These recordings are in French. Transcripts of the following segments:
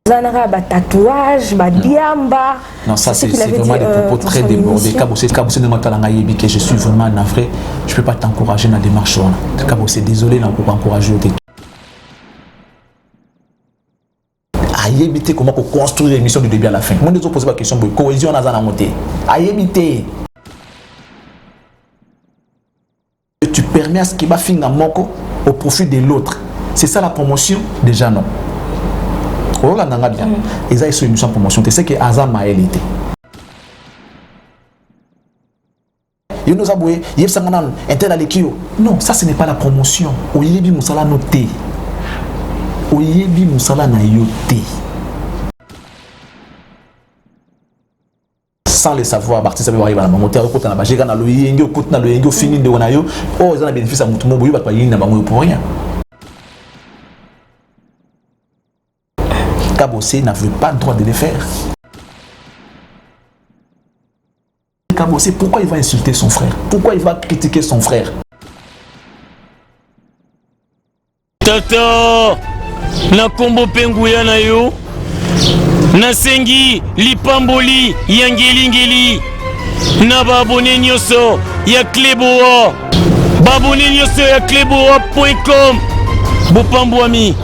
Zanara, tatouage, diamba. Non, ça c'est vraiment des propos très débordés. Kabossé ne m'entend que je suis vraiment navré. Je ne peux pas t'encourager dans la démarche. Kabossé, désolé, non, pour encourager. Ayébité, comment construire l'émission du début à la fin. Moi, je vous pose la question de cohésion dans la montée. Ayébité. Tu permets à ce qui va finir moko au profit de l'autre. C'est ça la promotion? Déjà non. Oh là, n'a bien. Ils ont une émission de promotion. Tu sais que Azam a élité. Il nous a boué, il y a un tel alékio. Non, ça ce n'est pas la promotion. Oyebi Moussala noté. Oyebi Moussala na yoté. Sans le savoir, Bartis ça va arriver à la monter au côté de la j'ai na loyengo côté na loyengo fini de onayo. Oh, ils ont un bénéfice à mutumo boyo ba yini na bango pour rien. Kabossé n'avait pas le droit de le faire. Kabossé, pourquoi il va insulter son frère? Pourquoi il va critiquer son frère? Tata, na kombo penguya na yo, na sengi lipamboli yangelingeli, na babone nyoso ya Kleboa, babone nyoso ya kleboa.com, bopambwami,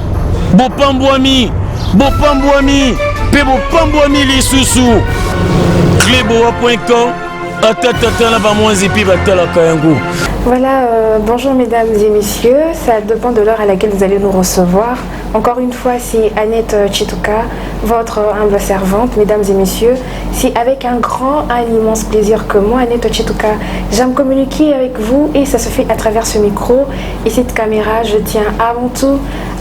bopambwami, bopambwami, pe bopambwami lisusu, Kleboa.com. Voilà, bonjour mesdames et messieurs, ça dépend de l'heure à laquelle vous allez nous recevoir. Encore une fois, c'est Annette Chituka, votre humble servante, mesdames et messieurs. C'est avec un grand, un immense plaisir que moi, Annette Chituka, j'aime communiquer avec vous et ça se fait à travers ce micro et cette caméra. Je tiens avant tout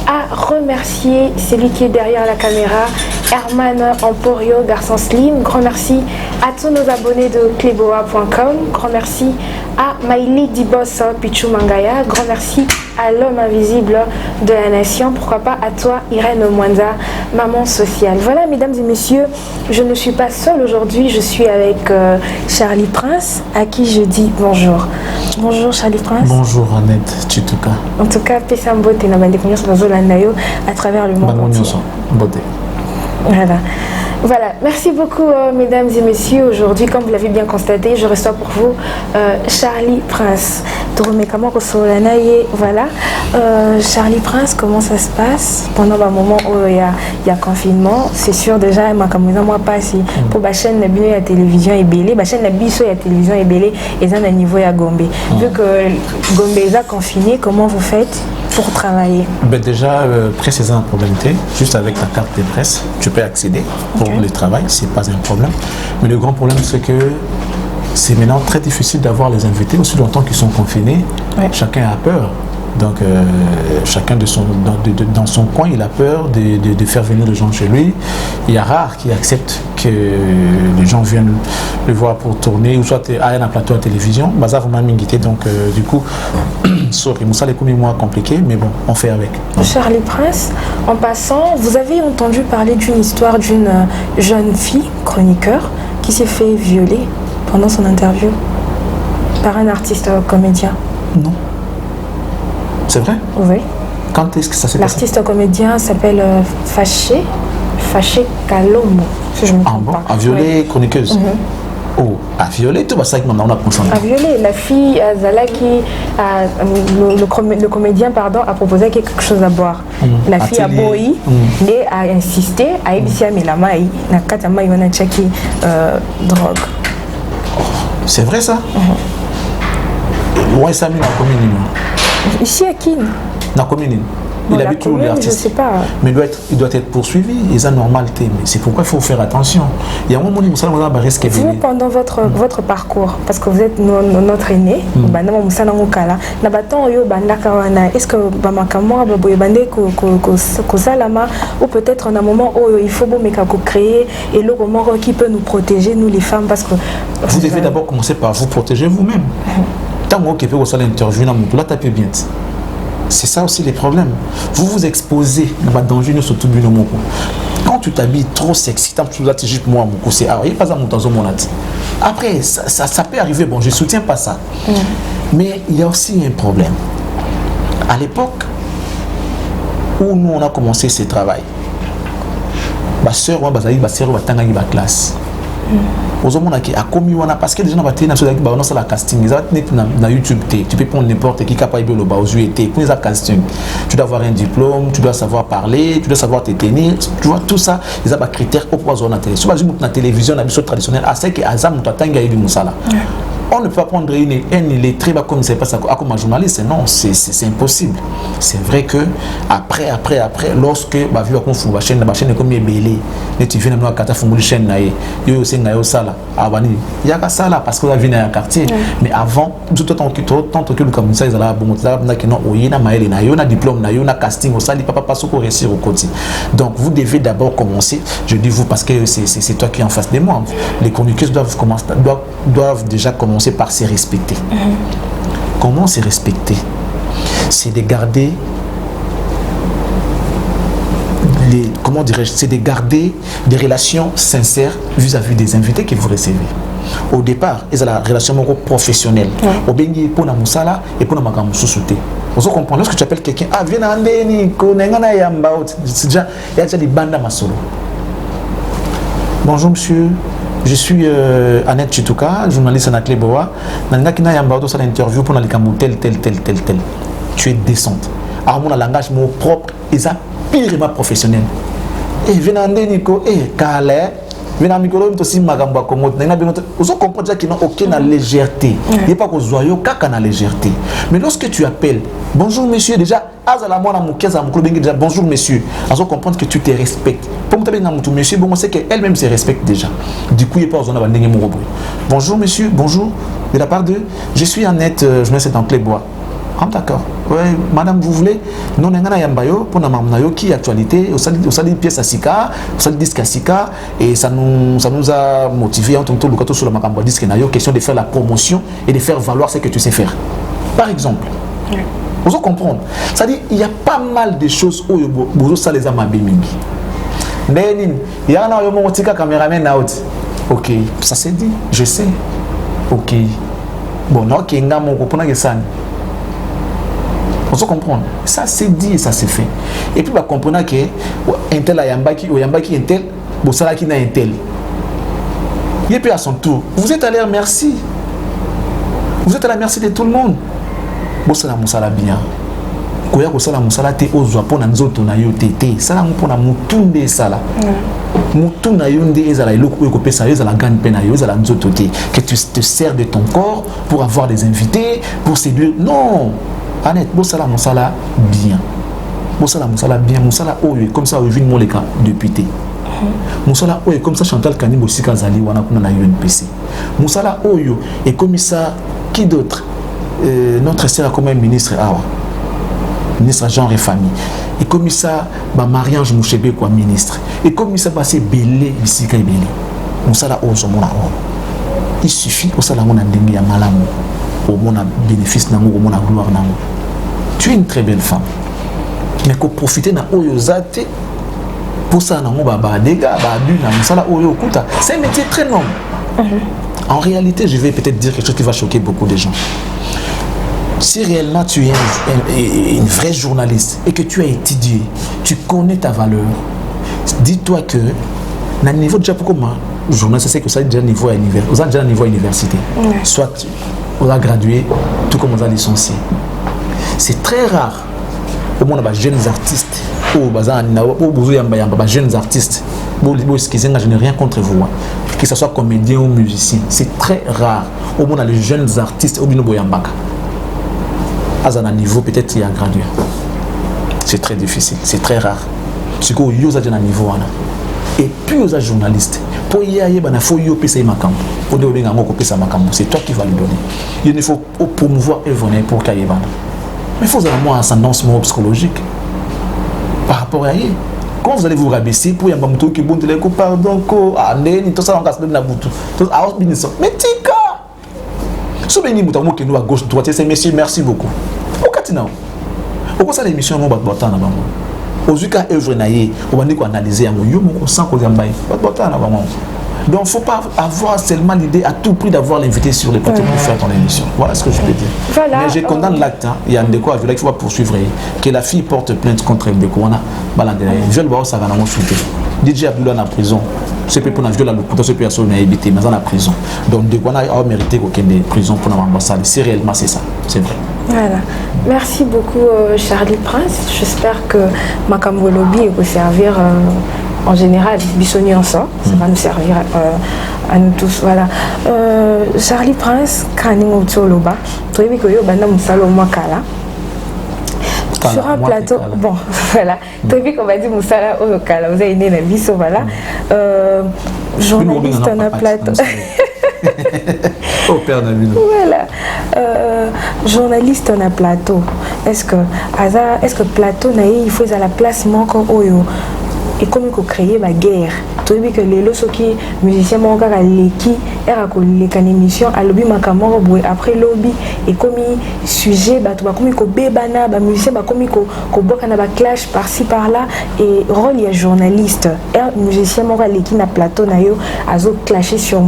à remercier celui qui est derrière la caméra, Herman Emporio, garçon slim. Grand merci à tous nos abonnés de Kleboa.com. Grand merci à Maïli Dibos Pichou Mangaya. Grand merci à l'homme invisible de la nation. Pourquoi pas à toi, Irène Mwanza, maman sociale. Voilà, mesdames et messieurs, je ne suis pas seule aujourd'hui. Je suis avec Charlie Prince, à qui je dis bonjour. Bonjour Charlie Prince. Bonjour Annette Chituka. En tout cas, Pessambote na bande à travers le monde entier. Voilà. Voilà, merci beaucoup mesdames et messieurs. Aujourd'hui, comme vous l'avez bien constaté, je reçois pour vous Charlie Prince. Voilà. Charlie Prince, comment ça se passe pendant le moment où il y a confinement? C'est sûr déjà, moi pas si pour la chaîne de la télévision est belée, la chaîne de la télévision est belée et ça à niveau à Gombe. Vu que Gombe est confiné, comment vous faites pour travailler? Ben déjà, précisant la probabilité, juste avec ta carte de presse, tu peux accéder pour le travail, c'est pas un problème. Mais le grand problème, c'est que c'est maintenant très difficile d'avoir les invités, aussi longtemps qu'ils sont confinés. Ouais. Chacun a peur. Donc, chacun dans son coin, il a peur de faire venir les gens chez lui. Il y a rare qui acceptent que les gens viennent le voir pour tourner, ou soit à un plateau à télévision. Baza vous m'a m'invité, donc du coup, sorry, Moussa les premiers mois compliqués, mais bon, on fait avec. Charlie Prince, en passant, vous avez entendu parler d'une histoire d'une jeune fille, chroniqueur, qui s'est fait violer pendant son interview par un artiste comédien? Non. C'est vrai? Oui. Quand est-ce que ça s'est passé? L'artiste comédien s'appelle Fâché Kalomo, si je me trompe pas. A violé chroniqueuse? Oh, a violé tout ça on a consenti. A violé la fille Zalaki, le comédien pardon a proposé quelque chose à boire. La fille a boyi et a insisté à Ebisia Milamai na katama yona chaki drogue. C'est vrai ça? Moi ça mis la commune. Ici à qui? La commune. Il habite toujours les artistes. Je sais pas. Mais il doit être poursuivi. Et ça normalité. Mais c'est pourquoi il faut faire attention. Il y a un moment où vous, pendant votre parcours, parce que vous êtes notre aîné, est-ce que ou peut-être en un moment où il faut créer et le moment qui peut nous protéger, nous les femmes, parce que vous devez d'abord commencer par vous protéger vous-même. Tant que vous avez l'interview, là tapez bien. C'est ça aussi les problèmes. Vous vous exposez dans le danger surtout bien au quand tu t'habilles trop sexy, tant que tu as juste moi mon c'est il pas à mon temps après ça peut arriver, bon je soutiens pas ça. Mais il y a aussi un problème. À l'époque où nous on a commencé ce travail, sœur wa bazali ba sœur batanga ba classe ozomona ki akomi wana parce que les gens batté na sodaki ba on la casting ils net na YouTube tu peux prendre n'importe qui capable de le ba aux UT pour les casting tu dois avoir un diplôme tu dois savoir parler tu dois savoir te tenir tu vois tout ça ils ont pas critères pour pouvoir na télé soit na télévision na biso traditionnel à c'est que azam to tanga yi musala on ne peut pas prendre une illettré comme c'est pas ça comme un journaliste non c'est impossible c'est vrai que après lorsque ba vu qu'on fou ba chaîne comme belé et tu viens à kata funguli chaîne na yo aussi na yo sala abani ya ka sala parce que la vie na quartier mais avant tout tant que comme ça ils allaient bon là que non oyina maele na yo na diplôme na yo na casting au sali papa pas au réussir au côté donc vous devez d'abord commencer je dis vous parce que c'est toi qui es en face de moi les chroniqueurs doivent déjà commencer par se respecter. Comment se respecter? C'est de garder c'est de garder des relations sincères vis-à-vis des invités que vous recevez. Au départ, il y a la relation professionnelle. Au bengi pour na musala et pour na magamu susute. Vous comprenez lorsque tu appelles quelqu'un viens andeni konengana yamba c'est déjà il y a déjà des bandes masolo. Bonjour monsieur. Je suis Annette Chituka, journaliste à Cléboa. Dans l'interview pour tel. Tu es décente. Alors, mon langage mon propre, et ça pire professionnel. Et venande Nico, Calais, venande Nico, aussi Magamba Komo. Vous comprenez qu'il n'y a aucune légèreté. Il n'y a pas que joyeux, qu'à légèreté. Mais lorsque tu appelles, bonjour monsieur, déjà, bonjour monsieur, alors comprendre que tu te respectes. Pour me monsieur, bon, on sait qu'elle-même se respecte déjà. Du coup, il n'y a pas besoin d'avoir un bonjour monsieur, bonjour, de la part de, je suis Annette, je me suis dans Clébois. Ah d'accord. Ouais, madame, vous voulez non ngana yambayo pour na mamnayo qui actualité au sali pièce à Sika, au sali disque à Sika et ça nous a motivé en tant que locato sur le makambo disque nayo question de faire la promotion et de faire valoir ce que tu sais faire. Par exemple. Vous comprendre. C'est-à-dire il y a pas mal de choses où vous ça les ama bimingi. Nenin, il y a un moment tika caméraman out. OK, ça c'est dit, je sais. OK. Bon, non, qui nga mon comprendre que ça. Vous comprendre. Ça c'est dit et ça c'est fait. Et puis va comprendre que intel a yambaki ou yambaki intel, bon ça là qui n'a intel. Et puis à son tour, vous êtes à l'air merci. Vous êtes à la merci de tout le monde. Bon ça la musala bien. Koya ko sala musala te ozwa pona nzoto na yo tete. Sala mpona mutunde sala. Mutuna yonde ezala iloko ko pesa ezala gagne pena yo ezala nzoto te que tu te sers de ton corps pour avoir des invités, pour séduire. Non. Annette, Bossala Moussala bien. Bossala Moussala bien. Moussala Oye, comme ça, Ovine Moleka, député. Moussala Oye, comme ça, Chantal Kanibo Sika Zali, Wanakuna na UNPC. Moussala Oye, et comme ça, qui d'autre notre sœur comme un ministre Awa. Ministre genre et famille. Et comme ça, Mariange Mouchebe, quoi, ministre. Et comme ça, c'est Belé, Sika Belé. Moussala Oye, il suffit pour ça, la mona dengue à Malamu. Au mon bénéfice nango au mon gloire nango. Tu es une très belle femme. Mais qu'on profiter na oyozate pour ça nango ba dégâts ba bu na musala oyo kuta. C'est un métier très noble. En réalité, je vais peut-être dire quelque chose qui va choquer beaucoup de gens. Si réellement tu es une vraie journaliste et que tu as étudié, tu connais ta valeur, dis-toi que na niveau déjà pour comment journaliste c'est que ça déjà niveau à université, vous avez déjà niveau à université. Soit on a gradué, tout comme on a licencié. C'est très rare. Au moins, les jeunes artistes, les jeunes artistes, je n'ai rien contre vous, que ce soit comédien ou musicien. C'est très rare. Au moins, les jeunes artistes, au Boyambaka. À un niveau, peut-être il y a gradué. C'est très difficile, c'est très rare. C'est qu'il y a un niveau. Et puis, aux journalistes. C'est toi qui vas lui donner. Il faut promouvoir et venir pour Kayebana. Mais il faut avoir une ascendance psychologique par rapport à elle. Quand vous allez vous rabaisser pour y avoir un qui bon de l'éco, pardon, tout ça on casse de la boutou. Mais tika! Si vous avez qui nous à gauche, droite, c'est messieurs, merci beaucoup. Au Katina. Pourquoi ça l'émission non battant là-bas? Aux cas œuvre naïe, on va dire qu'on analyse un yo mon sang qu'on gambaye. Battant là-bas. Donc, il ne faut pas avoir seulement l'idée à tout prix d'avoir l'invité sur les plateaux pour faire ton émission. Voilà ce que je peux dire. Voilà, mais je condamne l'acte. Il y a un déco, il faut poursuivre. Que la fille porte plainte contre le déco. Je vais le voir, ça va nous shooter. DJ Abdullah en prison. C'est pour la violence, c'est pour la éviter, mais en prison. Donc, de quoi on a mérité qu'aucune des prisons pour l'ambassade. C'est réellement c'est ça, c'est vrai. Voilà. Merci beaucoup, Charlie Prince. J'espère que Makambo Lobby peut servir en général, Bissoni en sort. Ça va nous servir à nous tous. Voilà. Charlie Prince, Kaningo Tsoloba, tu as vu que Yobana Moussalo Mwakala. Sur un plateau, bon, voilà. Tu as vu qu'on va dire Moussala Oyokala, vous avez né la vie, voilà. Journaliste en un plateau. Oh, Père Nabino. Voilà. Journaliste en un plateau. Est-ce que plateau, il faut à la place manque Oyo? Et comme il faut créer la guerre. Tu as vu que les lots qui musiciens manquent à l'équipe, et une émission à lobby makamoro après lobby et comme sujet comme il bébana musicien comme il bokana ba clash par-ci par-là et rôle il y a journaliste et musicien manquent à l'équipe na plateau na yo azo clasher sur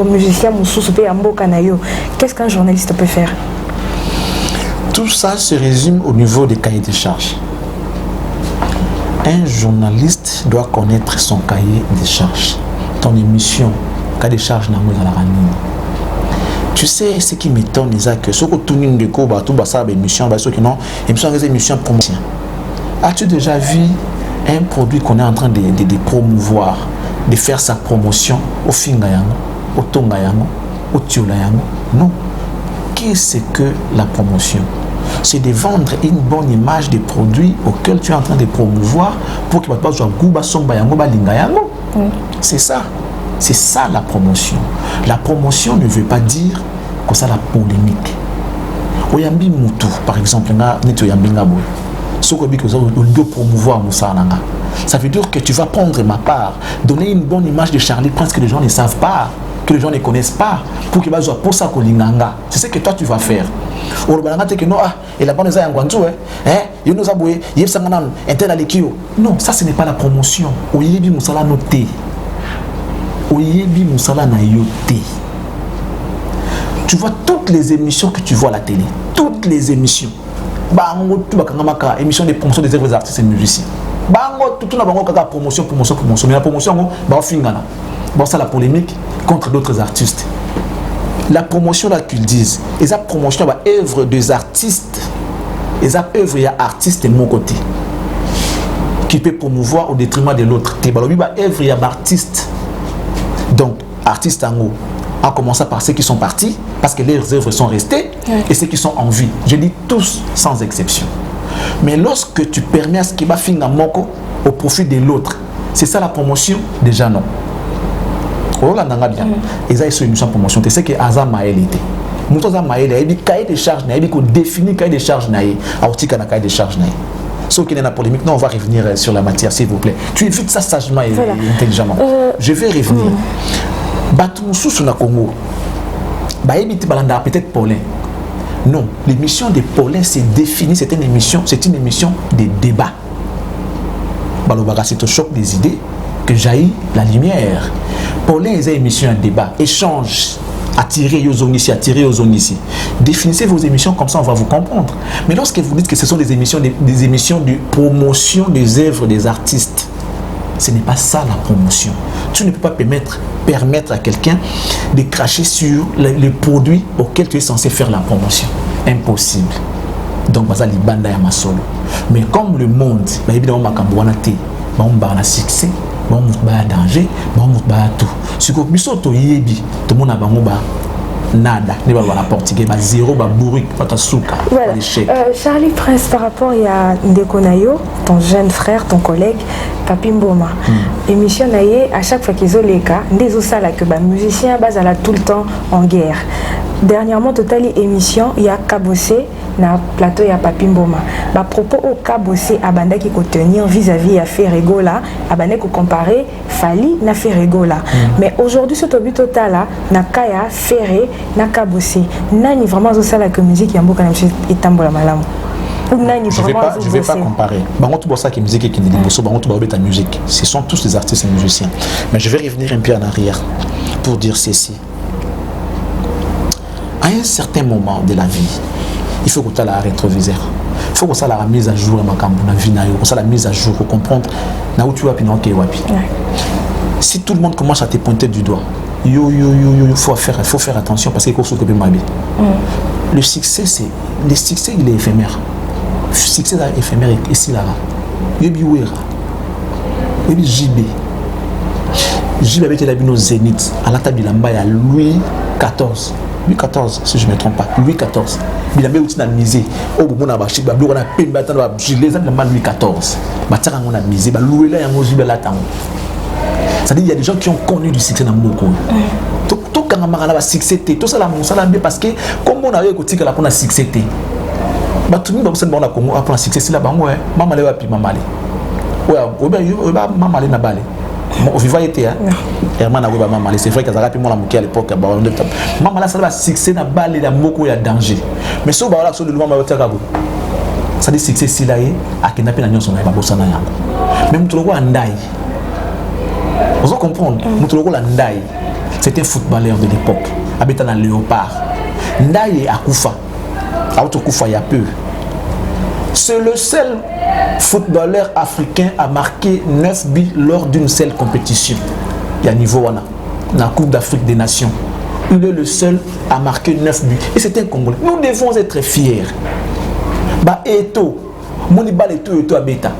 musicien mususu pe amboka na yo. Qu'est-ce qu'un journaliste peut faire? Tout ça se résume au niveau des cahiers de charges. Un journaliste doit connaître son cahier de charges. Ton émission, cahier de charges n'a pas la ranine. Tu sais, ce qui m'étonne, c'est que ce que tout le monde dit, tout ça, émission, ceux qui non, émission promotion. As-tu déjà vu un produit qu'on est en train de promouvoir, de faire sa promotion au Fingayango, au Tongayango, au Tiolayango? Non. Qu'est-ce que la promotion? C'est de vendre une bonne image des produits auxquels tu es en train de promouvoir pour qu'il ne pas soit Gouba Somba Yango Balinga Yango. C'est ça. C'est ça la promotion. La promotion ne veut pas dire que ça la polémique. Oyambi Moutou, par exemple, ça veut dire que tu vas prendre ma part, donner une bonne image de Charlie Prince que les gens ne savent pas, que les gens ne connaissent pas, pour qu'il va jouer pour ça. C'est ce que toi tu vas faire. Non, ça ce n'est pas la promotion. Oyebi Moussala noté. Oyebi Moussala na yoté. Tu vois toutes les émissions que tu vois à la télé, toutes les émissions. Émission de promotion des œuvres des artistes et musiciens. Tout le monde a promotion. Mais la promotion, c'est la polémique contre d'autres artistes. La promotion là qu'ils disent, et la promotion est œuvre des artistes, et la œuvre il y a artiste de mon côté qui peut promouvoir au détriment de l'autre. Œuvre il y a artiste. Donc artistes en commençant par ceux qui sont partis parce que leurs œuvres sont restées et ceux qui sont en vie. Je dis tous sans exception. Mais lorsque tu permets à ce qui va finir moko au profit de l'autre, c'est ça la promotion? Déjà non. Oh là n'a bien. Et ça c'est une promotion. Tu sais que Azam Maël était. Moutoza Maël a dit cahier de charges n'a dit qu'on définit cahier de charges n'a autika na cahier de charges n'a. Sauf qu'il y a la polémique. Non, on va revenir sur la matière s'il vous plaît. Tu évites ça sagement et intelligemment. Je vais revenir. Batumoussou sur la Congo. Peut-être Paulin. Non, l'émission de Paulin c'est défini, c'est une émission de débat. C'est au choc des idées que jaillit la lumière. Paulin est une émission de débat, échange, attirer aux zones ici. Définissez vos émissions comme ça, on va vous comprendre. Mais lorsque vous dites que ce sont des émissions de promotion des œuvres des artistes, ce n'est pas ça la promotion. Tu ne peux pas permettre à quelqu'un de cracher sur les produits auxquels tu es censé faire la promotion. Impossible. Donc, mais comme le monde, évidemment, il succès, il y a danger, il y a tout. Si vous avez tout le monde a nada, il y a portugais, zéro, bourrique, voilà. Charlie Prince, par rapport à Ndekonayo, ton jeune frère, ton collègue, Papi Mboma, émission à chaque fois qu'ils ont les cas, des osala que les musiciens basent tout le temps en guerre. Dernièrement, total émission, il y a Kabossé, na plateau il y a Papi Mboma. Bah propos au Kabossé, abanda qui tenir vis-à-vis à Ferregola, abanda qui comparer Fali na Ferregola. Mais aujourd'hui, ce tobi total là, na Kaya Ferré na Kabossé. Nani vraiment ça la musique y a beaucoup de itambola malamu. Je ne vais pas comparer. Musique. Ce sont tous des artistes et musiciens. Mais je vais revenir un peu en arrière pour dire ceci. À un certain moment de la vie, il faut que tu aies la rétroviseur. Il faut que ça la mise à jour dans la vie, que ça la mise à jour, pour comprendre où tu vas puis non wapi. Si tout le monde commence à te pointer du doigt, il faut faire attention parce qu'il faut s'occuper de ma vie. Le succès il est éphémère. Le succès est éphémère et ici là. Yebi Ouera. Yebi JB. JB avait été là au Zénith à la table il y a Louis XIV. Louis XIV, si je ne me trompe pas. Louis XIV. Il a mis aussi dans misé. Oh, bon, on a bâché, on a payé, on a gilé, ça Louis XIV. Bâtard, on a misé, loué là, on a gilé là. C'est-à-dire qu'il y a des gens qui ont connu du succès dans le monde. Tout quand on a succès, tout ça là, parce que comme on a eu écouté que la a succès, tout le monde a Congo a pris succès là, ouais, maman le puis maman le. Ouais, maman le na balé. Au vivant était Herman a maman c'est vrai qu'ils a rapidement la mouquée à l'époque maman là ça va succès na balé la moko ya danger mais so ba là so de loin ba takago ça dit succès si là a kidnapper na nyonso na ba bosana yango même tout le monde ndai vous comprendre tout le monde ndai c'était un footballeur de l'époque habitant dans Léopard ndai akufa autokufa ya peu. C'est le seul footballeur africain à marquer 9 buts lors d'une seule compétition. Il y a niveau dans la Coupe d'Afrique des Nations. Il est le seul à marquer 9 buts. Et c'est un Congolais. Nous devons être fiers. Bah Eto, Moni Bal Eto à Beta.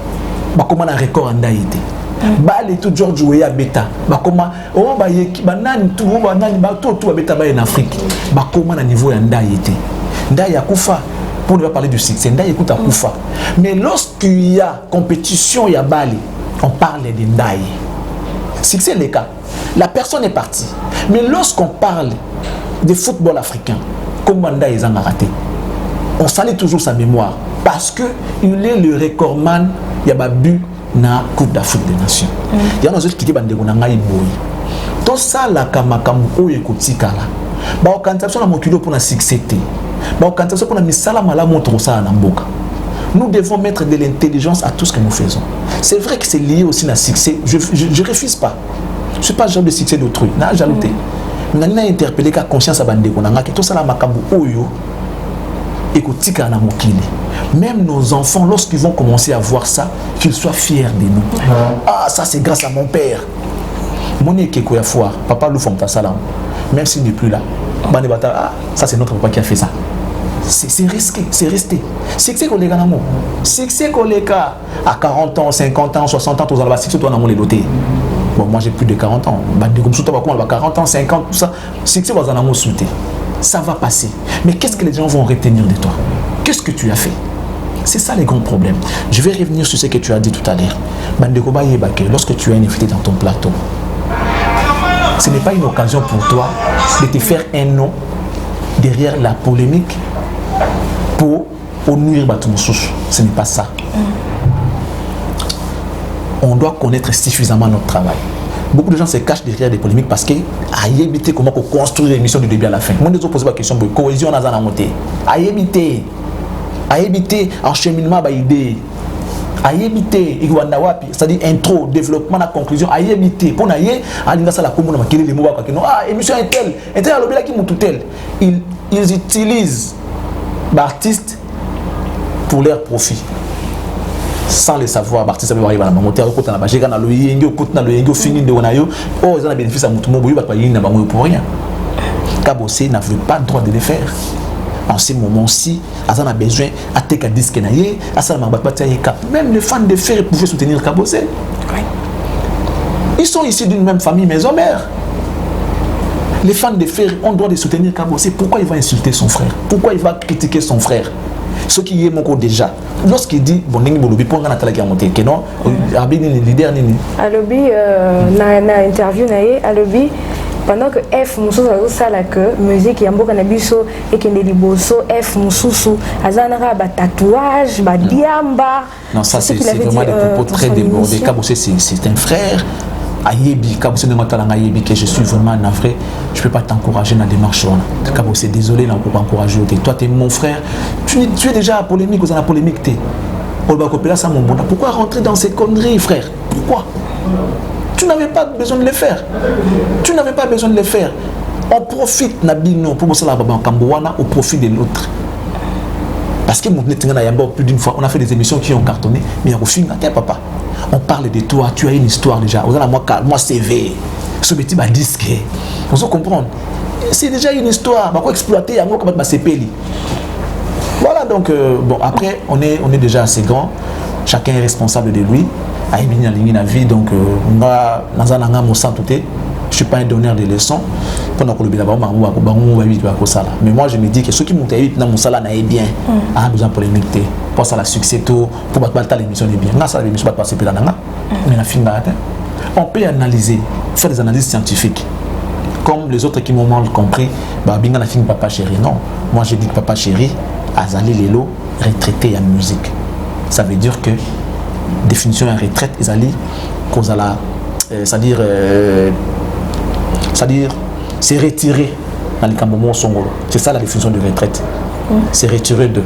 Bah comment un record en Haïti. Bal Eto George Weah Beta. Bah comment on va y bah nani tout on va nani bah tout à Beta bah en Afrique. Bah comment un niveau en Haïti. Ndai Akufa. Pour ne pas parler du succès, écoute à Koufa. Mais lorsqu'il y a compétition, il y a Bali, on parle de Ndaï. Succès le cas. La personne est partie. Mais lorsqu'on parle de football africain, comme Ndaï ils en a raté, on salue toujours sa mémoire. Parce qu'il est le recordman, il y a but dans la Coupe d'Afrique des Nations. Il y a des autres qui disent que tout ça, la kamakamu, ou écoute, bah, quand on a mon kilo pour la succès. Nous devons mettre de l'intelligence à tout ce que nous faisons. C'est vrai que c'est lié aussi à succès. Je ne refuse pas. Je ne suis pas le genre de succès d'autrui. Je n'ai jalouté. Mais je n'ai interpellé qu'à conscience à Bandé. Tout ça, même nos enfants, lorsqu'ils vont commencer à voir ça, qu'ils soient fiers de nous. Ah, ça c'est grâce à mon père. Mon équipe foire, papa nous font ta salam. Même s'il n'est plus là. Ah, ça c'est notre papa qui a fait ça. C'est risqué, c'est resté. C'est que les gars c'est que les gars à 40 ans, 50 ans, 60 ans, tous les c'est que toi dans les dotés. Bon, moi j'ai plus de 40 ans. Comme ça, 40 ans, 50, tout ça. C'est que vous en avez sauté. Ça va passer. Mais qu'est-ce que les gens vont retenir de toi? Qu'est-ce que tu as fait? C'est ça les grands problèmes. Je vais revenir sur ce que tu as dit tout à l'heure. Lorsque tu as une invité dans ton plateau, ce n'est pas une occasion pour toi de te faire un nom derrière la polémique pour nuire Batumoussou. Ce n'est pas ça. On doit connaître suffisamment notre travail. Beaucoup de gens se cachent derrière des polémiques parce qu'ils ont évité comment construire l'émission du début à la fin. Moi, je vais poser la question de cohésion dans la montée. À éviter encheminement d'idées. À éviter, c'est-à-dire intro, développement, la conclusion, à éviter. Pour n'ailler, à l'inverse, la commune, les mots, émission est telle, à l'objet qui monte telle. Ils utilisent l'artiste pour leur profit. Sans le savoir, l'artiste va arriver à la monter, à côté de la bagage, à l'oyengo, au côté de l'oyengo, fini de l'onayo, oh, ils ont un bénéfice à mon bout, ils n'ont pas pour rien. Kabossé n'avait pas le droit de le faire. En ce moment-ci, ils ont besoin à tes disques naïe, à ça même les fans de fer pouvaient soutenir Kabossé. Ils sont issus d'une même famille, maison mère. Les fans de fer ont le droit de soutenir Kabossé. Pourquoi il va insulter son frère? Pourquoi il va critiquer son frère? Ce qui est mon corps déjà. Lorsqu'il dit bon nengi bolobi pour ngana tala ki amonté que non, abini le leader nini. Alobi na interview naie alobi pendant que F mususu azosala que musique ya mboka na biso ekende liboso F mususu azanaka ba tatouage ba diamba. Non, ça c'est vraiment des propos très débordés. Kabossé c'est un frère. Ayebi, Kabossé ne m'attend pas Ayebi que je suis vraiment navré. Je ne peux pas t'encourager dans la démarche. Kabossé, désolé, je ne peux pas encourager. Toi, tu es mon frère. Tu es déjà à la polémique, vous êtes à la polémique. Pourquoi rentrer dans ces conneries, frère? Pourquoi? Tu n'avais pas besoin de le faire. Tu n'avais pas besoin de le faire. On profite, Nabino, pour ça, au profit de l'autre. Parce que plus d'une fois, on a fait des émissions qui ont cartonné, mais il y a au film, papa. On parle de toi, tu as une histoire déjà. Moi CV, ce petit disque. On se comprendre. C'est déjà une histoire. On va exploiter, on va CPLI. Voilà, donc, bon, après, on est déjà assez grand. Chacun est responsable de lui. Vie, donc, je ne suis pas un donneur de leçons. Mais moi, je me dis que ceux qui m'ont dit que mon salaire n'est bien, a besoin pour les métiers, pour ça, la succès, pour battre l'émission est bien. L'émission va passer par là. On peut analyser, faire des analyses scientifiques. Comme les autres qui m'ont mal compris, Binga n'a fini Papa Chéri. Non, moi je dis que Papa Chéri, Azali Lelo, retraité en musique. Ça veut dire que, définition de retraite, Azali, c'est-à-dire, c'est retiré dans les Camerounais Songolo. C'est ça la définition de retraite. C'est retiré de.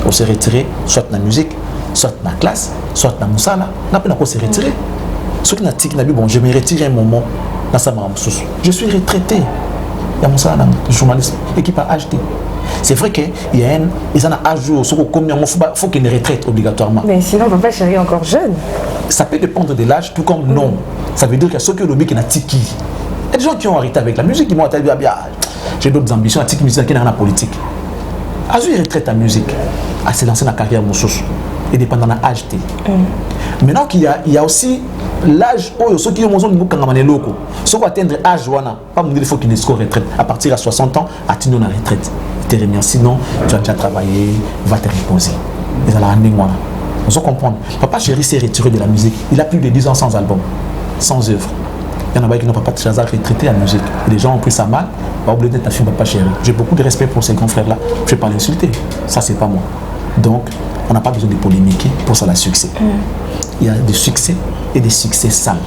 On s'est retiré soit dans la musique, soit dans la classe, soit dans la moussala. On n'a pas s'est retiré. Ce qui n'a pas dit, bon, je me retire un moment. Je suis retraité. Il y a mon salaire, journaliste, équipe à HD. C'est vrai qu'il y a un jour, il faut qu'il y ait une retraite obligatoirement. Mais sinon, Papa Chéri est encore jeune. Ça peut dépendre de l'âge, tout comme non. Ça veut dire qu'il y a ceux qui ont le qui n'a tiki. Il y a des gens qui ont arrêté avec la musique, qui m'ont dit, j'ai d'autres ambitions, la tiki musique qui est dans la politique. Azu une retraite en musique, à se lancer dans la carrière Moussous, et dépendant de l'HT. Maintenant qu'il y a aussi l'âge où ceux qui ont besoin de beaucoup de locaux, ceux qui atteindre l'âge, pas me dire qu'il faut qu'ils soient retraite. À partir de 60 ans, atteindre la retraite. Te remercie, sinon tu as déjà travaillé, va te reposer. Ils allaient amener moi. On se comprend. Papa Chéri s'est retiré de la musique. Il a plus de 10 ans sans album, sans œuvre. Il y en a qui n'ont pas retraité la musique. Et les gens ont pris ça mal. Pas oublier d'être un film Papa Chéri. J'ai beaucoup de respect pour ces grands frères-là. Je ne vais pas l'insulter. Ça, c'est pas moi. Donc, on n'a pas besoin de polémiquer pour ça, le succès. Il y a des succès et des succès sales.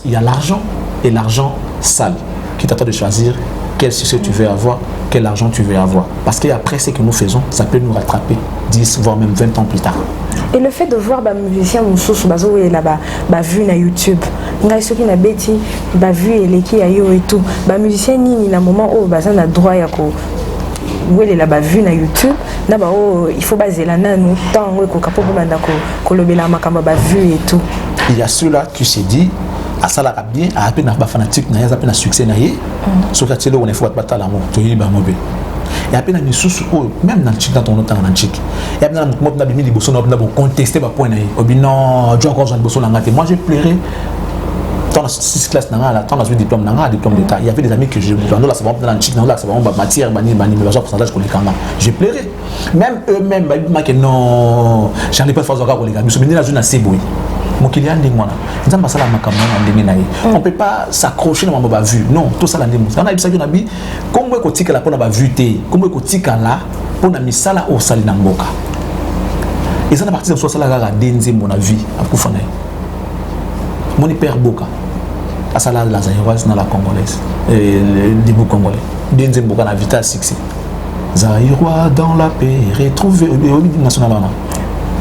Il y a l'argent et l'argent sale qui t'attend de choisir quel succès tu veux avoir, quel argent tu veux avoir. Parce qu'après, ce que nous faisons, ça peut nous rattraper 10, voire même 20 ans plus tard. Et le fait de voir les musiciens Moussous, là-bas, vu sur YouTube, ceux qui ont bêti, vu les qui et tout, les musiciens, il y a un moment où ils ont droit à où est là-bas vu sur YouTube, il faut baser là nous temps où vu et tout. Il y a ceux-là qui se dit à ça la bien à peine à fanatique na ya peine succès na yé sur que on est faut battre l'amour to yi ba mobe et à peine ni sous même dans chic dans ton temps dans chic et bien moi na bimi liboso na contester ba point na yé obi non tu encore Jean liboso na ngate moi j'ai pleuré dans 6 classes dans le diplôme d'état. Il y avait des amis que je dans là ça va dans chic dans là ça va matière bani mais pourcentage pour les camps. J'ai pleuré. Même eux-mêmes bah que non, j'en ai pas fait encore pour les gars. Je me dis la zone assez beau. Mon client dit moi là. Ils ont passé la macaron on peut pas s'accrocher dans ma vue. Non, tout ça la démo. On a dit ça que nabi comme moi côté que la pour na vue té, comme côté que là pour na misala au sali na mboka. Et ça na partie de ça la ga denze mon vie à kufana. Mon père Boka. À ça la Zaïroise dans la Congolaise. Et le début congolais. Denze Boka na vita succès. Zaïrois dans la paix, retrouver au national.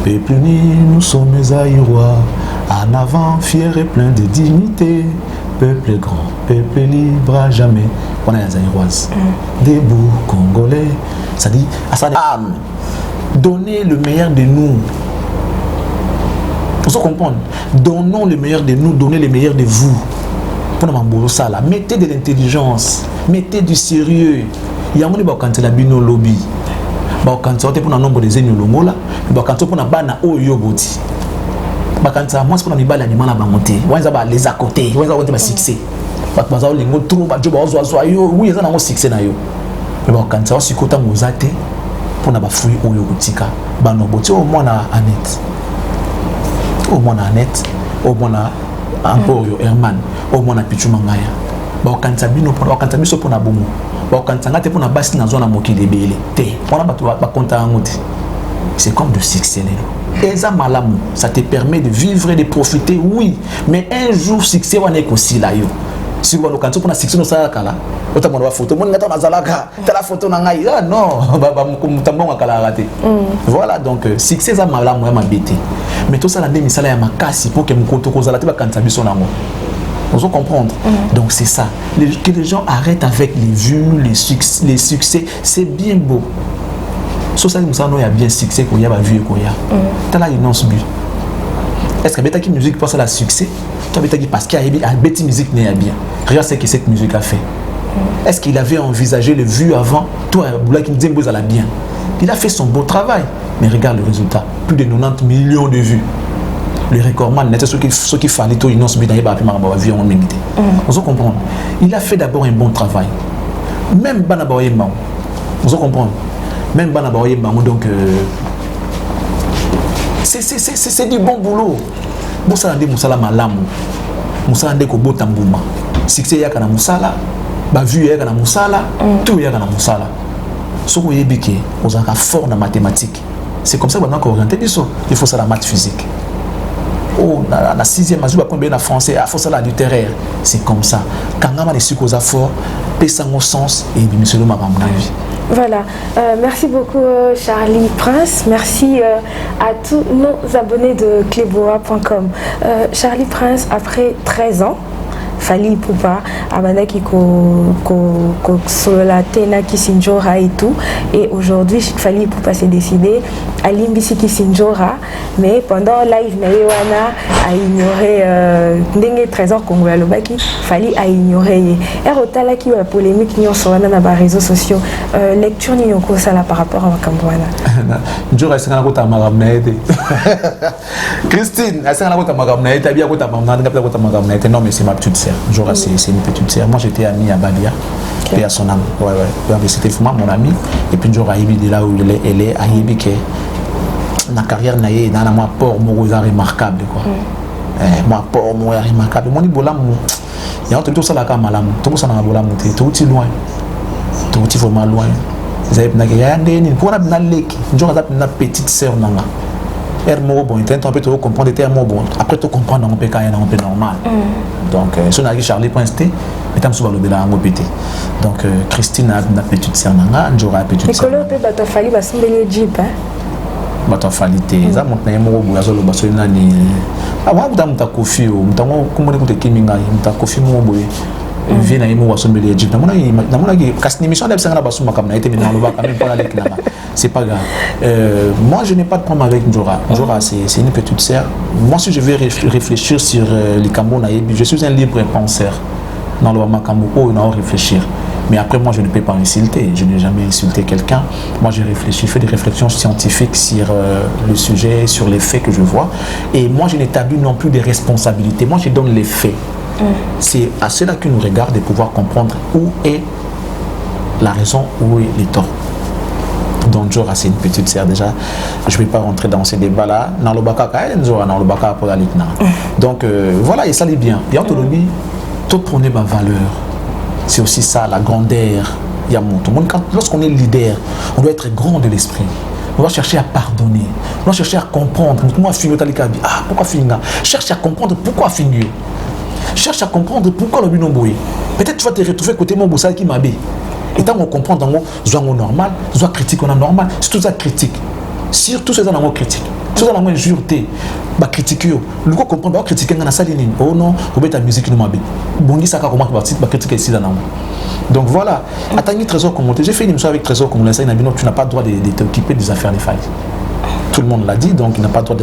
Peuple uni, nous sommes Zaïrois. En avant, fiers et plein de dignité. Peuple grand, peuple libre à jamais. On est Zaïroise. Debout congolais. Ça dit, à ça âme. Donnez le meilleur de nous. Pour se comprendre, donnons le meilleur de nous, donnez le meilleur de vous. Pour nous ça là, mettez de l'intelligence, mettez du sérieux. Il y a un monde qui a bino lobby. Quand on pour un nombre de zénio longo là, quand on pour un bana o yoboti. Quand moi c'est pour un bala animal à bangoté. On va les à côté, on va succès. Quand on lingo trop ba job ozo yo, oui ça na succès na yo. Mais quand on si kota mozate pour na ba fruit o yobotika, ba no boti au moins na Annette. Au moins na Annette, au moins na Emporio Herman, au moins na Pichu Mangaya. Ba okanta bino pour okanta biso pour na bomo. Ba okanta ngate pour na basi na zona mokili belé. Te, on a ba konta ngote. C'est comme de succès là. Et ça malamu, ça te permet de vivre et de profiter, oui, mais un jour succès on est aussi là yo. Si vous avez un succès dans ça là, vous avez une photo, vous avez une photo ah non, voilà donc succès ça malamu ma bête. Mais tout ça la même ça là ma casse pour que mon compte cause la teba quand ça biso nango. Vous comprendre. Donc c'est ça. Que les gens arrêtent avec les vues, les succès, c'est bien beau. ça il y a bien succès qu'il y a vu qu'il y a t'as là une once but est-ce que qui musique pense à la succès toi qui parce qu'il y a bête musique n'est bien regarde ce que cette musique a fait est-ce qu'il avait envisagé le vu avant toi Boula qui me dit vous allez bien il a fait son beau travail mais regarde le résultat plus de 90 millions de vues le recordman n'était ce qu'il fallait tout une once but dans les papiers ma vie en minute vous comprenez il a fait d'abord un bon travail même Banabaye Mbao vous comprenez même Banabaye Mbao donc c'est du bon boulot Moussala de Moussala Malamu Moussala de Kobo Tambouma succès yaka na Moussala ba vue yaka na Moussala tout yaka na Moussala so ko yebike ozaka fort na mathématiques c'est comme ça qu'on a orienté biso il faut ça la maths physique oh na 6e azuba pour bien en français à faut ça la littéraire c'est comme ça quand on a les sucos à fort pesa au sens et monsieur le m'a vie. Voilà, merci beaucoup Charlie Prince, merci à tous nos abonnés de cleboa.com. Charlie Prince, après 13 ans, Fali Poupa, Abandaki ko la Tena Kisinjora et tout. Et aujourd'hui, Fali Poupa s'est décidé à Limbisi Kisinjora, mais pendant live, Naïwana a ignoré Ndenge Trésor Congolais Lobaki, Fali a ignoré. Et Rotala qui a polémique ni sur les réseaux sociaux, lecture ni yoko sala par rapport à Wakambwana. Njora c'est un kota magamnaete. Christine, c'est un kota magamnaete, bien kota magamnaete. Non mais c'est ma petite sœur. Njora c'est une petite sœur. Moi j'étais ami à Babia. Et à son âme. Ouais. C'était vraiment mon ami. Et puis Njora Ibi de là où elle est à Ibi que la carrière naïe dans la moi port mon remarquable quoi. Moi port mon remarquable. Mon ibola il y a tout ça là comme malam. Tout ça na bola monter tout loin. Tout vraiment loin. Pour la leki, une petite sœur nanga. Bon, il un peu de comprendre des termes bon. Après tu comprendre on peut quand même normal. Donc si on a Charlie Prince T, mettons sur le bela en pété. Donc Christine a une petite sœur nanga, Njora petite sœur. École peut bato fali basembele jeep hein. Bato falité, ça monte na mo bo yazo lo baso nani. Ah wa muta kofi o, muta ngo kumone ko te kiminga, muta kofi mo boye. Vient à Imo Assemblée Égypte. C'est pas grave. Moi, je n'ai pas de problème avec Njora. Njora, c'est une petite sœur. Moi, si je vais réfléchir sur les Camerounais, je suis un libre penseur. Dans le Makambo, il faut réfléchir. Mais après, moi, je ne peux pas insulter. Je n'ai jamais insulté quelqu'un. Moi, je réfléchis, je fais des réflexions scientifiques sur le sujet, sur les faits que je vois. Et moi, je n'établis non plus des responsabilités. Moi, je donne les faits. C'est à cela qui nous regarde de pouvoir comprendre où est la raison, où est les torts. Donc Njora c'est une petite sœur déjà. Je ne vais pas rentrer dans ces débats-là. Dans le baka, dans le baka pour la litna. Donc voilà, et ça l'est bien. Et en autonomie, tout prenez ma valeur. C'est aussi ça, la grandeur. Lorsqu'on est leader, on doit être grand de l'esprit. On doit chercher à pardonner. On doit chercher à comprendre. Pourquoi finir? Cherche à comprendre pourquoi finir. Cherche à comprendre pourquoi le but non boy. Peut-être tu vas te retrouver côté mon bossal qui m'a bé. Et tant qu'on comprend dans mon soit normal, soit critique on a normal, surtout ça critique. Surtout c'est ça dans critique. Tout ça dans moi jureté. Bah critiquer. Le coup comprendre bah critiquer dans la salle ni. Oh non, on met ta musique non m'a bé. Bongi ça comment va bah critiquer ici dans moi. Donc voilà, attendez Trésor commenté. J'ai fait une émission avec Trésor comme ça, tu n'as pas le droit de t'occuper des affaires des familles. Tout le monde l'a dit, donc il n'a pas le droit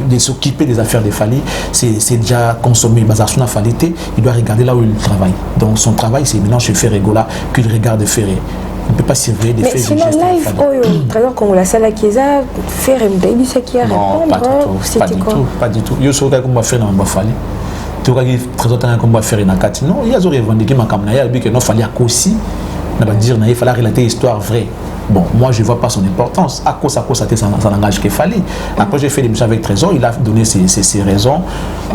de s'occuper des affaires de Fali. C'est déjà consommé. Il doit regarder là où il travaille. Donc son travail, c'est maintenant chez Ferregola qu'il regarde Ferré. On ne peut pas surveiller des faits. Mais sinon, live, Trésor Congolais, ça la qui a Ferré, il sait qui a répondre. Pas du tout. Il y a ce qu'on va faire dans le Fali. Tu vois qu'il Trésor qu'on va faire dans Kati. Non, il y a des revendiqués, il y a des non fallait aussi. On va dire qu'il fallait relater l'histoire vraie. Bon, moi je ne vois pas son importance. À cause, ça n'engage qu'il fallait. Après, j'ai fait l'émission avec Trésor, il a donné ses raisons.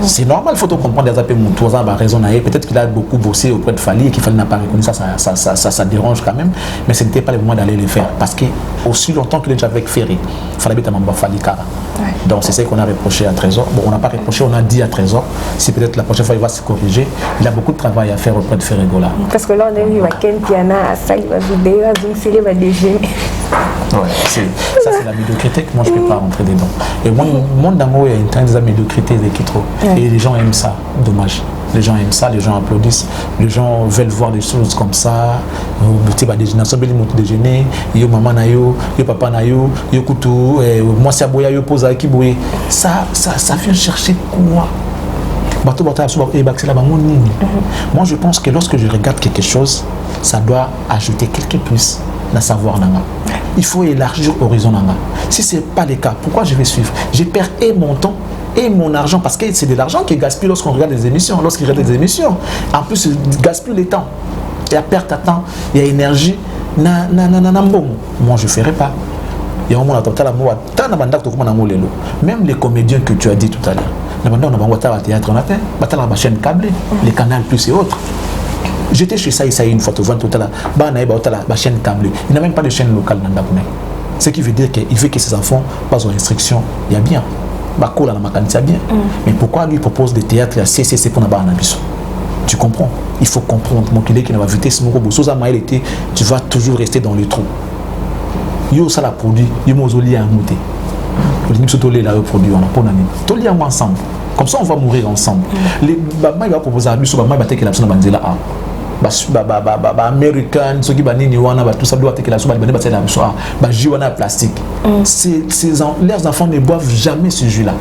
C'est normal, il faut comprendre des appels moutouas, raison. Peut-être qu'il a beaucoup bossé auprès de Fali et qu'il fallait n'a pas reconnu ça dérange quand même. Mais ce n'était pas le moment d'aller le faire. Parce que aussi longtemps qu'il est déjà avec Ferré, il fallait bien Fali Kara. Donc c'est ça qu'on a reproché à Trésor. Bon, on n'a pas reproché, on a dit à Trésor, si peut-être la prochaine fois il va se corriger, il a beaucoup de travail à faire auprès de Ferregola. Parce que là on a vu Ken Piana à ça, il va vidéo, donc c'est va déjeuner. Ouais, ça c'est la médiocrité que moi je ne peux pas rentrer dedans. Et moi, mon d'amour, il y a une train de médiocrité qui trop. Et les gens aiment ça, dommage. Les gens aiment ça, les gens applaudissent, les gens veulent voir des choses comme ça. Tu vas déjeuner, ensemble, ils déjeuner, yo maman na yo papa na yo kutu, moi c'est aboya yo pose qui boye. Ça vient chercher quoi? Moi je pense que lorsque je regarde quelque chose, ça doit ajouter quelque plus dans savoir nanga. Il faut élargir l'horizon nanga. Si ce n'est pas le cas, pourquoi je vais suivre? Je perds et mon temps et mon argent, parce que c'est de l'argent qui est gaspillé lorsqu'on regarde des émissions. Lorsqu'il regarde des émissions, en plus, il gaspille le temps. Il y a perte de temps, il y a énergie. Moi, je ne ferai pas. Même les comédiens que tu as dit tout à l'heure, on a théâtre, on a la chaîne câblée, les canaux plus et autres. J'étais chez ça une fois, la chaîne câblée. Il n'a même pas de chaîne locale dans Ndakune. Ce qui veut dire qu'il veut que ses enfants passent aux restrictions. Il y a bien. Bien. Mais pourquoi lui propose des théâtres à CCC pour Nabana Bisso? Tu comprends? Il faut comprendre. Mon collègue qui n'a pas vu tu vas toujours rester dans le trou. Yo ça la produit, yo mozoli à monter. Les nips sont là produit, on a pas d'année. Tous les ensemble. Comme ça on va mourir ensemble. Les bama il va proposer à Bisso, bama il va take la personne banzela a. Américain, ceux qui banni wana tout ça doit take la souba banni la Bisso a. Ba jiwana plastique. Leurs enfants ne boivent jamais ce jus là.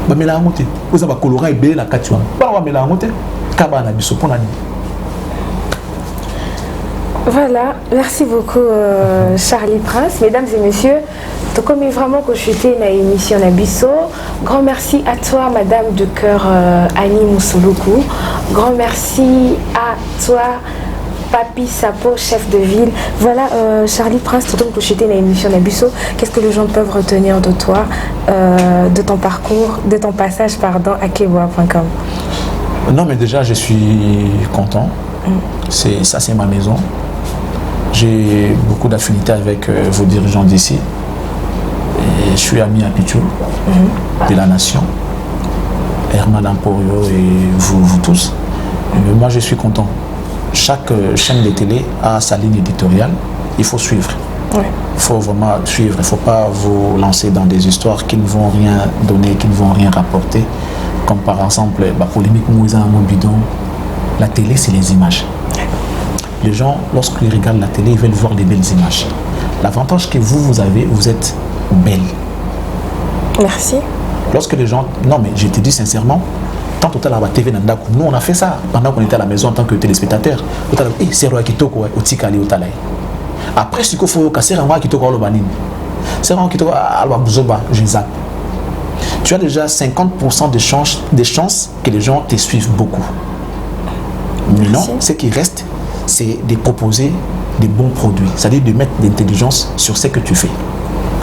Ba mela monter. Vous avez colorant et belé la katiwa. Ba wa mela monter. Kaba na Bisso pour nani. Voilà, merci beaucoup Charlie Prince. Mesdames et messieurs, tu connais vraiment que je suis dans l'émission Nabisso. Grand merci à toi, Madame de cœur Annie Moussouloukou. Grand merci à toi, Papi Sapo, chef de ville. Voilà, Charlie Prince, tu que je suis dans l'émission Nabisso. Qu'est-ce que les gens peuvent retenir de toi, de ton parcours, de ton passage à keboa.com? Non, mais déjà, je suis content. Ça, c'est ma maison. J'ai beaucoup d'affinités avec vos dirigeants d'ici. Et je suis ami à Pichou, de la nation, Herman Emporio et vous tous. Mais moi, je suis content. Chaque chaîne de télé a sa ligne éditoriale. Il faut suivre. Il faut vraiment suivre. Il ne faut pas vous lancer dans des histoires qui ne vont rien donner, qui ne vont rien rapporter. Comme par exemple, polémique Mouisa Mobidon. La télé, c'est les images. Les gens, lorsqu'ils regardent la télé, ils veulent voir des belles images. L'avantage que vous avez, vous êtes belle. Merci. Lorsque les gens... Non, mais je te dis sincèrement, tant que tu as la TV, nous, on a fait ça pendant qu'on était à la maison en tant que téléspectateur. C'est Roi Kitoko, Otikali, Otalai. Après, ce qu'il faut, c'est Roi Kitoko, Alobanine. C'est Roi Kitoko, Alobabuzoba, Jinzak. Tu as déjà 50% des chances que les gens te suivent beaucoup. Mais non, ce qui reste, c'est de proposer des bons produits, c'est-à-dire de mettre de l'intelligence sur ce que tu fais.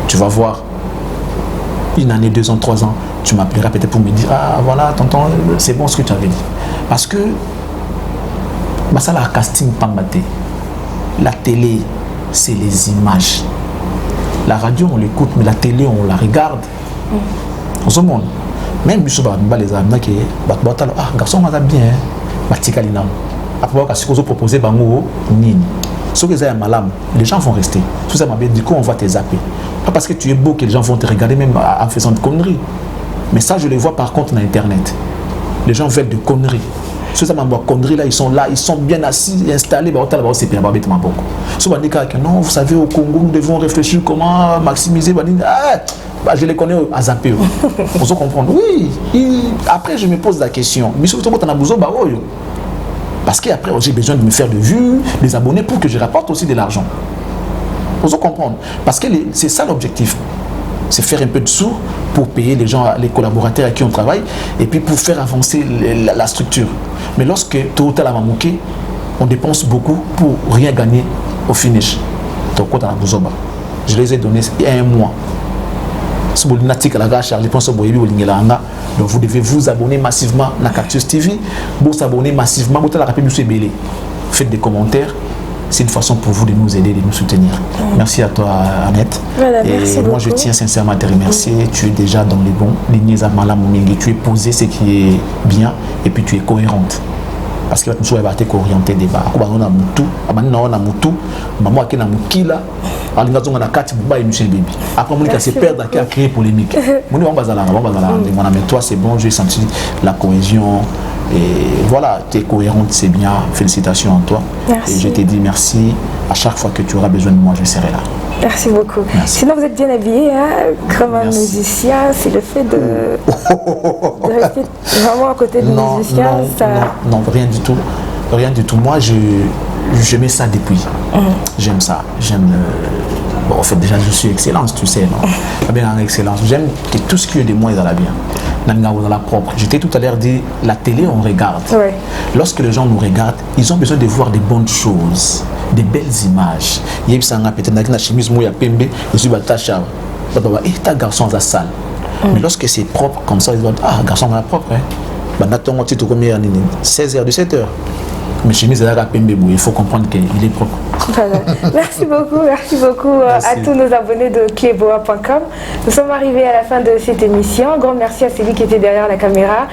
Tu vas voir, une année, 2 ans, 3 ans, tu m'appelleras peut-être pour me dire, ah voilà, tonton, c'est bon ce que tu avais dit. Parce que, ça la casting pambate. La télé, c'est les images. La radio, on l'écoute, mais la télé, on la regarde. Dans ce monde, même si les amis qui garçon, on a bien, après, si vous proposez bango nini, ce que c'est malam, les gens vont rester. Tout ça m'a dit, du coup, on va te zapper. Pas parce que tu es beau que les gens vont te regarder même en faisant de conneries. Mais ça, je les vois par contre dans Internet. Les gens veulent de conneries. Ceux qui ont conneries là, ils sont bien assis, installés. Non, vous savez, au Congo, nous devons réfléchir comment maximiser. Je les connais à zapper. Vous comprendre. Oui. Après, je me pose la question. Mais surtout, quand on a besoin, parce qu'après, j'ai besoin de me faire de vues, des abonnés pour que je rapporte aussi de l'argent. Vous comprendre. Parce que c'est ça l'objectif. C'est faire un peu de sous pour payer les gens, les collaborateurs à qui on travaille, et puis pour faire avancer la structure. Mais lorsque Total a manqué, on dépense beaucoup pour rien gagner au finish. Donc, je les ai donnés il y a 1 mois. Donc vous devez vous abonner massivement à Cactus TV, vous abonner massivement, faites des commentaires. C'est une façon pour vous de nous aider, de nous soutenir. Merci à toi, Annette. Voilà, et merci moi, beaucoup. je tiens sincèrement à te remercier. Tu es déjà dans les bons lignes à Malam. Tu es posé ce qui est bien et puis tu es cohérente. parce que nous avons été orienté débat. On a mutu, on a mutu, maman qui na mukila, alingazo na kati buba et monsieur baby. Après on s'est perdre qui a créé polémique. On est en bazala, mais toi c'est bon, j'ai senti la cohésion. Et voilà, tu es cohérente, c'est bien. Félicitations à toi. Merci. Et je te dis merci. À chaque fois que tu auras besoin de moi, je serai là. Merci beaucoup. Merci. Sinon, vous êtes bien habillé, hein, comme un musicien. C'est le fait de rester vraiment à côté de musicien. Non, rien du tout. Rien du tout. Moi, je mets ça depuis. J'aime ça. J'aime bon, en fait, déjà, je suis excellence, tu sais, non? Bien en excellence. J'aime que tout ce qui est de moi est dans la bien. Dans la propre. Je t'ai tout à l'heure dit, la télé, on regarde. Ouais. Lorsque les gens nous regardent, ils ont besoin de voir des bonnes choses, des belles images. Il y a peut-être une chemise mouille à pembe, je suis batacha. Et ta garçon à la salle. Mais lorsque c'est propre, comme ça, ils disent, ah, garçon à la propre, hein. 16h, 17h. Mais chemise à la pembe, il faut comprendre qu'il est propre. Voilà. Merci beaucoup merci. À tous nos abonnés de cleboa.com. Nous sommes arrivés à la fin de cette émission. Grand merci à celui qui était derrière la caméra,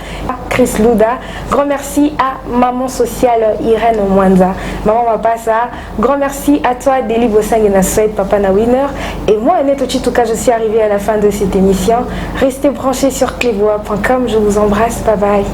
Chris Louda. Grand merci à Maman Sociale Irène Mwanza. Maman Mapasa. Grand merci à toi, Deli Bossang et Nassoed, Papa na Winner. Et moi, Annette Ochituka, je suis arrivée à la fin de cette émission. Restez branchés sur cleboa.com. Je vous embrasse. Bye bye.